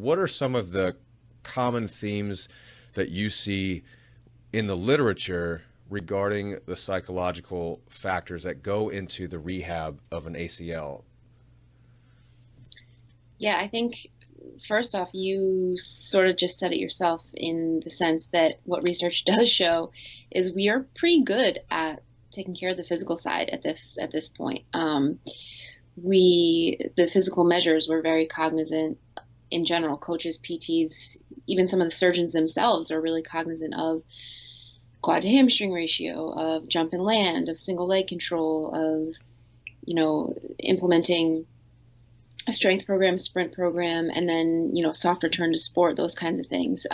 what are some of the common themes that you see in the literature regarding the psychological factors that go into the rehab of an ACL? Yeah, I think first off, you sort of just said it yourself in the sense that what research does show is we are pretty good at taking care of the physical side at this point. The physical measures, we're very cognizant in general. Coaches, PTs, even some of the surgeons themselves are really cognizant of quad to hamstring ratio, of jump and land, of single leg control, of, implementing a strength program, sprint program, and then, soft return to sport, those kinds of things.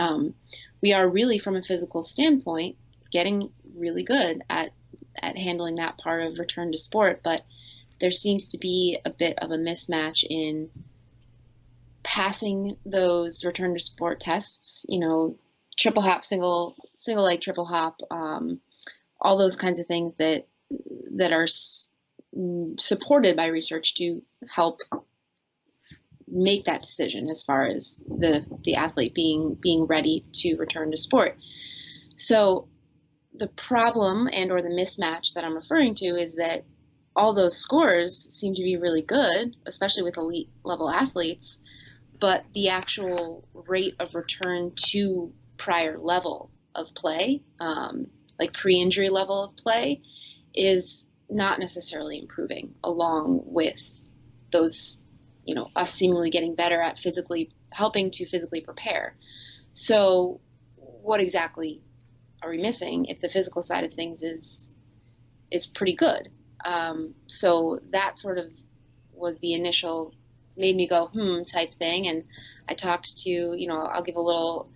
We are really, from a physical standpoint, getting really good at handling that part of return to sport, but there seems to be a bit of a mismatch in passing those return to sport tests, triple hop, single leg, triple hop, all those kinds of things that are supported by research to help make that decision as far as the athlete being ready to return to sport. So the problem and or the mismatch that I'm referring to is that all those scores seem to be really good, especially with elite level athletes, but the actual rate of return to prior level of play, like pre-injury level of play, is not necessarily improving along with those, us seemingly getting better at helping to physically prepare. So what exactly are we missing if the physical side of things is pretty good? So that sort of was the initial made me go, type thing. And I talked to, I'll give a little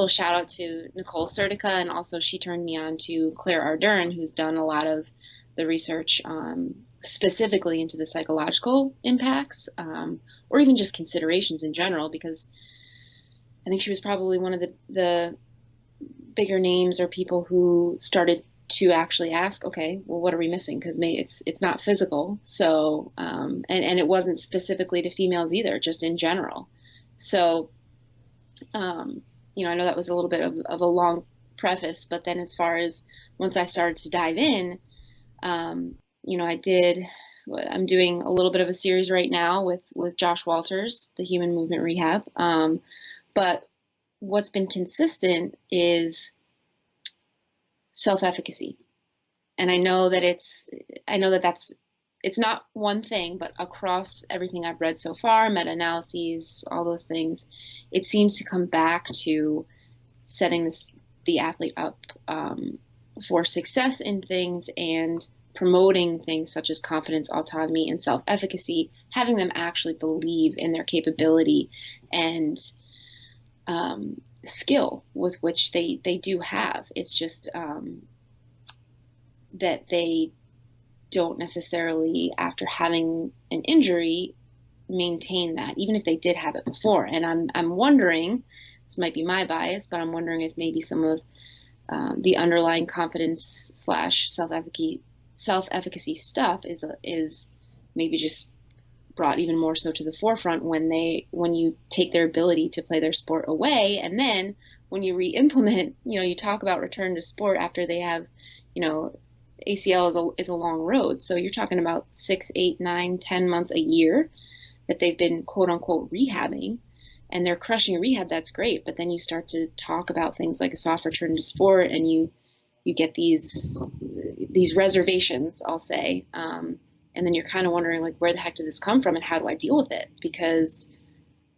shout out to Nicole Sertica, and also she turned me on to Claire Ardern, who's done a lot of the research specifically into the psychological impacts, or even just considerations in general, because I think she was probably one of the bigger names or people who started to actually ask, okay, well, what are we missing? Because it's not physical. So, and it wasn't specifically to females either, just in general. So, I know that was a little bit of a long preface, but then as far as once I started to dive in, I'm doing a little bit of a series right now with Josh Walters, the Human Movement Rehab. But what's been consistent is self-efficacy. And I know that it's not one thing, but across everything I've read so far, meta-analyses, all those things, it seems to come back to setting the athlete up for success in things and promoting things such as confidence, autonomy, and self-efficacy, having them actually believe in their capability and skill with which they do have. It's just that they don't necessarily, after having an injury, maintain that, even if they did have it before. And I'm wondering, this might be my bias, but I'm wondering if maybe some of the underlying confidence / self-efficacy stuff is maybe just brought even more so to the forefront when you take their ability to play their sport away, and then when you re-implement, you talk about return to sport after they have, ACL is a long road. So you're talking about 6, 8, 9, 10 months a year that they've been quote unquote rehabbing, and they're crushing rehab. That's great. But then you start to talk about things like a soft return to sport, and you get these reservations, I'll say. And then you're kind of wondering, like, where the heck did this come from and how do I deal with it? Because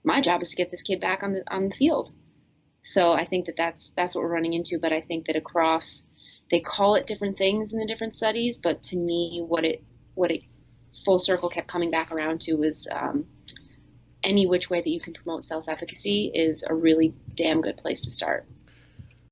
my job is to get this kid back on the field. So I think that's what we're running into. But I think that across, they call it different things in the different studies, but to me, what it full circle kept coming back around to was any which way that you can promote self-efficacy is a really damn good place to start.